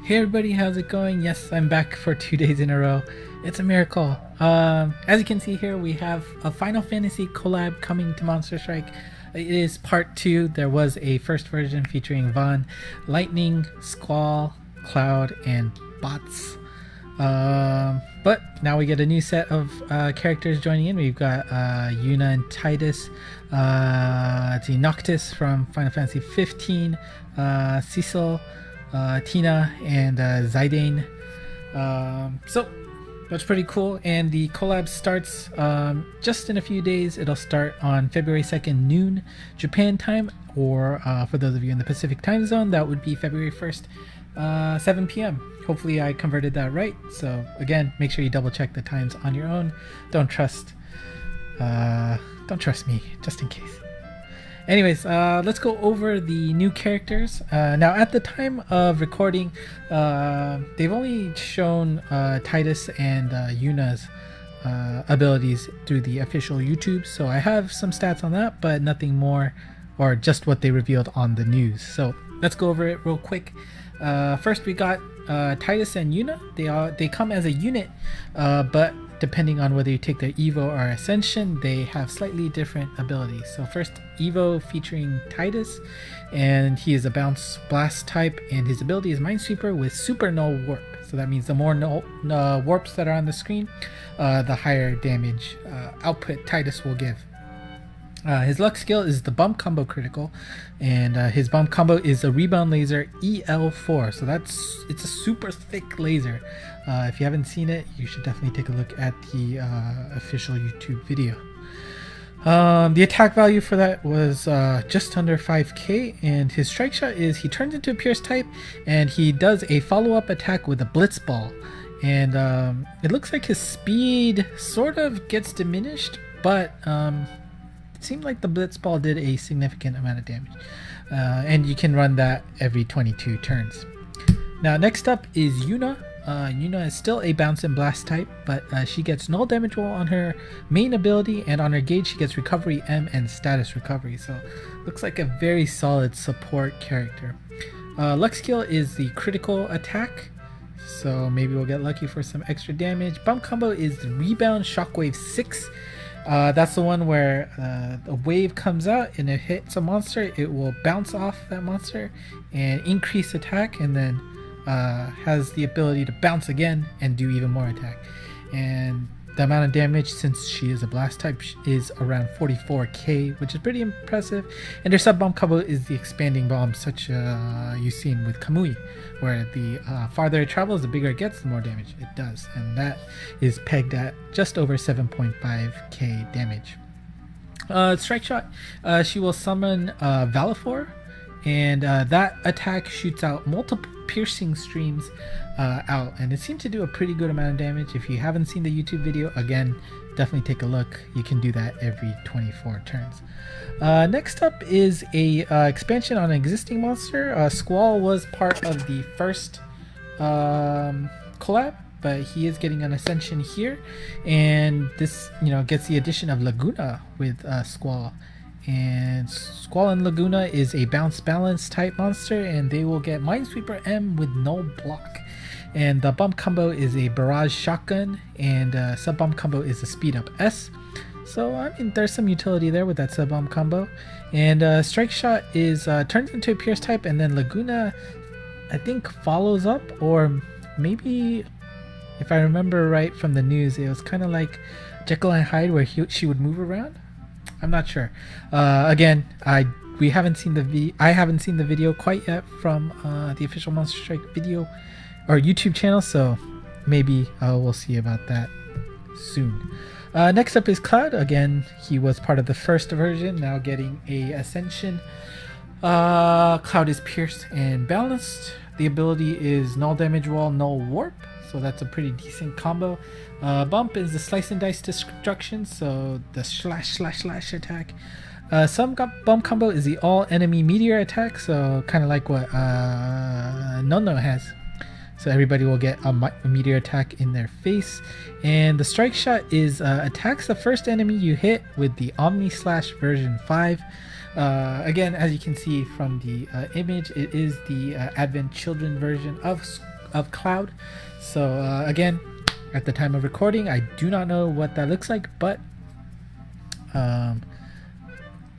Hey everybody, how's it going? Yes, I'm back for 2 days in a row. It's a miracle. As you can see here, we have a Final Fantasy collab coming to Monster Strike. It is part 2. There was a first version featuring Vaughn, Lightning, Squall, Cloud, and Bots. But now we get a new set of characters joining in. We've got Yuna and Titus, the Noctis from Final Fantasy 15, Cecil, Tina, and Zidane. So that's pretty cool, and the collab starts just in a few days. It'll start on February 2nd noon Japan time, or for those of you in the Pacific time zone, that would be February 1st 7 p.m. Hopefully I converted that right. So again, make sure you double check the times on your own. Don't trust me, just in case. Anyways, let's go over the new characters. Now, at the time of recording, they've only shown Titus and Yuna's abilities through the official YouTube, so I have some stats on that, but nothing more, or just what they revealed on the news. So let's go over it real quick. First, we got Titus and Yuna. They come as a unit, but depending on whether you take their Evo or Ascension, they have slightly different abilities. So first, Evo featuring Titus, and he is a Bounce Blast type, and his ability is Minesweeper with Super Null Warp. So that means the more warps that are on the screen, the higher damage output Titus will give. His luck skill is the bump combo critical, and his bump combo is a rebound laser EL4. So it's a super thick laser. If you haven't seen it, you should definitely take a look at the official YouTube video. The attack value for that was just under 5k, and his strike shot is he turns into a Pierce type, and he does a follow-up attack with a Blitz Ball. And it looks like his speed sort of gets diminished, but it seemed like the Blitz Ball did a significant amount of damage, and you can run that every 22 turns. Now, next up is Yuna. Yuna is still a Bounce and Blast type, but she gets null damage roll on her main ability, and on her gauge she gets Recovery M and Status Recovery. So looks like a very solid support character. Luck skill is the critical attack, so maybe we'll get lucky for some extra damage. Bump combo is the Rebound Shockwave 6. That's the one where a wave comes out and it hits a monster. It will bounce off that monster and increase attack, and then has the ability to bounce again and do even more attack. And the amount of damage, since she is a blast type, is around 44k, which is pretty impressive. And her sub bomb combo is the expanding bomb, such you've seen with Kamui, where the farther it travels, the bigger it gets, the more damage it does, and that is pegged at just over 7.5k damage. Strike shot, she will summon Valifor, and that attack shoots out multiple piercing streams out, and it seemed to do a pretty good amount of damage. If you haven't seen the YouTube video, again, definitely take a look. You can do that every 24 turns. Next up is a expansion on an existing monster. Squall was part of the first collab, but he is getting an ascension here, and this gets the addition of Laguna with Squall. And Squall and Laguna is a bounce balance type monster, and they will get Minesweeper M with no block. And the bump combo is a barrage shotgun, and sub bump combo is a speed up S. So I mean, there's some utility there with that sub bump combo. And strike shot is turns into a Pierce type, and then Laguna, I think, follows up, or maybe, if I remember right from the news, it was kind of like Jekyll and Hyde, where she would move around. I'm not sure. Again, I haven't seen the video quite yet from the official Monster Strike video or YouTube channel, so maybe we'll see about that soon. Next up is Cloud. Again, he was part of the first version, now getting a ascension. Cloud is pierced and balanced. The ability is null damage roll, null warp, so that's a pretty decent combo. Bump is the slice and dice destruction, so the slash attack. Some bump combo is the all enemy meteor attack, so kind of like what Nono has. So everybody will get a meteor attack in their face. And the strike shot is attacks the first enemy you hit with the Omni Slash version 5. Again, as you can see from the image, it is the Advent Children version of of Cloud. So again, at the time of recording, I do not know what that looks like, but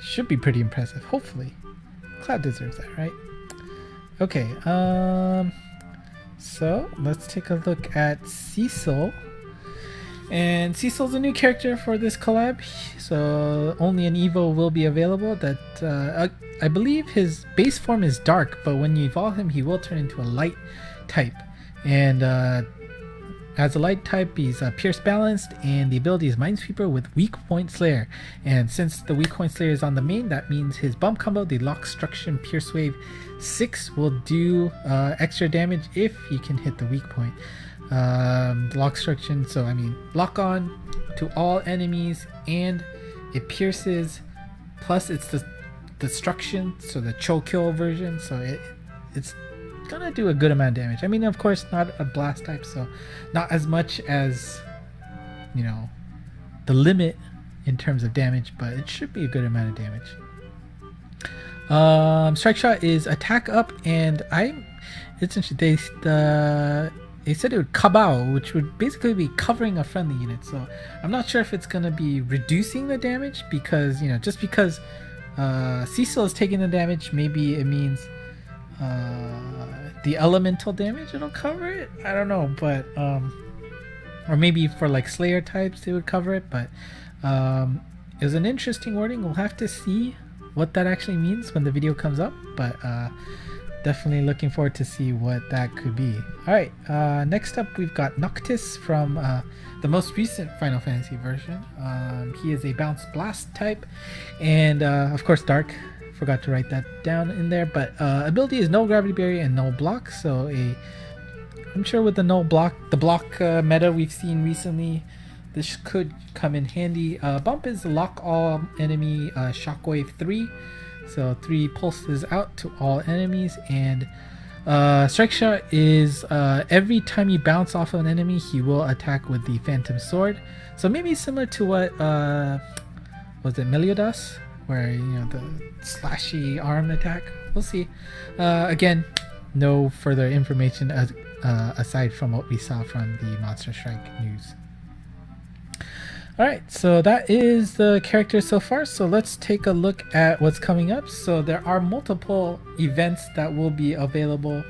should be pretty impressive. Hopefully, Cloud deserves that, right? Okay. So let's take a look at Cecil. And Cecil's a new character for this collab, so only an Evo will be available. That I believe his base form is dark, but when you evolve him, he will turn into a light type. And as a light type, he's Pierce balanced, and the ability is Minesweeper with Weak Point Slayer. And since the Weak Point Slayer is on the main, that means his bump combo, the Lock Struction Pierce Wave 6, will do extra damage if he can hit the weak point. Lock Struction, so I mean lock on to all enemies, and it pierces, plus it's the destruction, so the Cho Kill version, so it's gonna do a good amount of damage. I mean, of course, not a blast type, so not as much as, you know, the limit in terms of damage, but it should be a good amount of damage. Strike Shot is attack up, and it's interesting. They said it would kabao, which would basically be covering a friendly unit. So I'm not sure if it's gonna be reducing the damage, because, you know, just because Cecil is taking the damage, maybe it means the elemental damage it'll cover it. I don't know, but or maybe for like Slayer types they would cover it. But it was an interesting wording. We'll have to see what that actually means when the video comes up, but definitely looking forward to see what that could be. Alright, next up we've got Noctis from the most recent Final Fantasy version. He is a Bounce Blast type, and of course Dark. Forgot to write that down in there, but ability is no gravity barrier and no block. So I'm sure with the no block, the block meta we've seen recently, this could come in handy. Bump is lock all enemy shockwave 3, so 3 pulses out to all enemies. And Strike Shot is every time you bounce off of an enemy, he will attack with the Phantom Sword. So maybe similar to what was it, Meliodas, where, you know, the slashy arm attack. We'll see. Again, no further information aside from what we saw from the Monster Strike news. Alright, so that is the characters so far. So let's take a look at what's coming up. So there are multiple events that will be available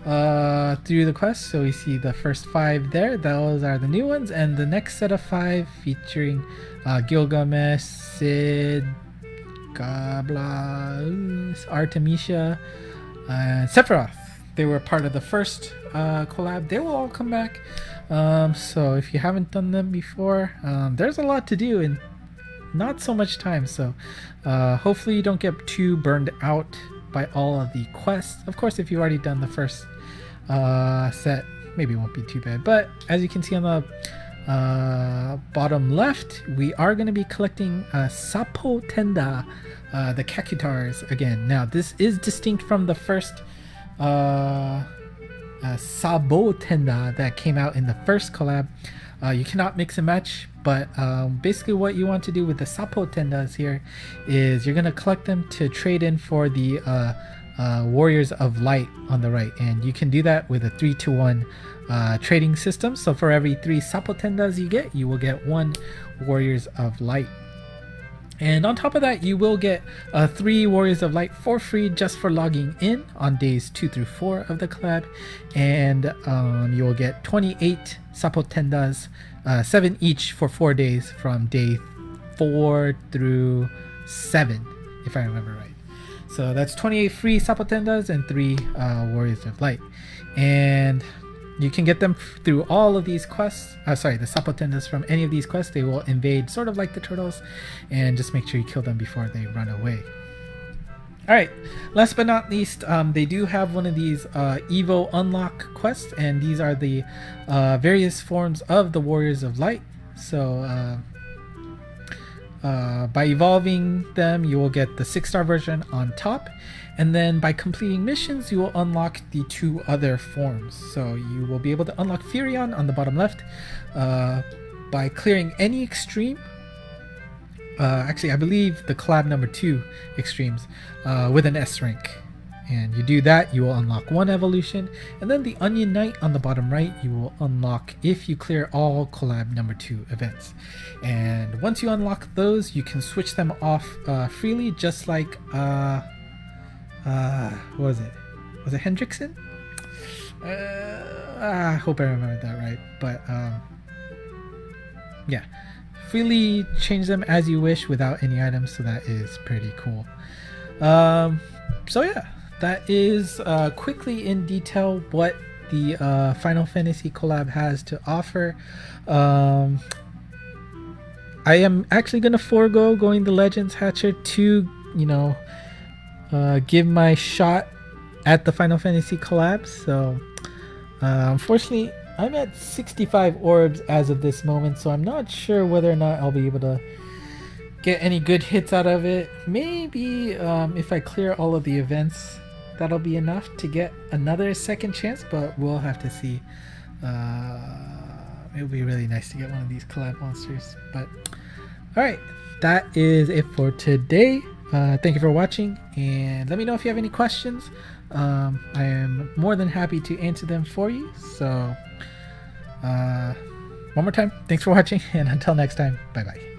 through the quest. So we see the first 5 there. Those are the new ones. And the next set of 5 featuring Gilgamesh, Sid, Gabla, Artemisia, and Sephiroth. They were part of the first collab. They will all come back. So if you haven't done them before, there's a lot to do in not so much time. So hopefully you don't get too burned out by all of the quests. Of course, if you've already done the first set, maybe it won't be too bad. But as you can see on the bottom left, we are going to be collecting Sapo Tenda, the Kakutars again. Now this is distinct from the first Sabo Tenda that came out in the first collab. You cannot mix and match, but basically what you want to do with the Sapo Tendas here is you're going to collect them to trade in for the Warriors of Light on the right, and you can do that with a 3-to-1 trading system. So for every 3 Sapo Tendas you get, you will get 1 Warriors of Light. And on top of that, you will get 3 Warriors of Light for free just for logging in on days 2 through 4 of the collab. And you will get 28 Sapo Tendas, 7 each for 4 days from day 4 through 7, if I remember right. So that's 28 free Sapo Tendas and 3 Warriors of Light. And you can get them through all of these quests. The Sapo Tendas from any of these quests. They will invade sort of like the turtles, and just make sure you kill them before they run away. Alright, last but not least, they do have one of these Evo unlock quests, and these are the various forms of the Warriors of Light. So by evolving them, you will get the 6-star version on top, and then by completing missions, you will unlock the 2 other forms. So you will be able to unlock Furion on the bottom left by clearing any extreme. Actually, I believe the collab number 2 extremes with an S rank. And you do that, you will unlock one evolution, and then the Onion Knight on the bottom right you will unlock if you clear all collab number 2 events. And once you unlock those, you can switch them off freely, just like what was it? Was it Hendrickson? I hope I remembered that right. But yeah, freely change them as you wish without any items, so that is pretty cool. So yeah, that is quickly in detail what the Final Fantasy collab has to offer. I am actually going to forego going the Legends Hatcher to, you know, give my shot at the Final Fantasy collab. So unfortunately, I'm at 65 orbs as of this moment, so I'm not sure whether or not I'll be able to get any good hits out of it. Maybe if I clear all of the events, that'll be enough to get another second chance, but we'll have to see. It would be really nice to get one of these collab monsters. But alright, that is it for today. Thank you for watching, and let me know if you have any questions. I am more than happy to answer them for you. So one more time, thanks for watching, and until next time, bye bye.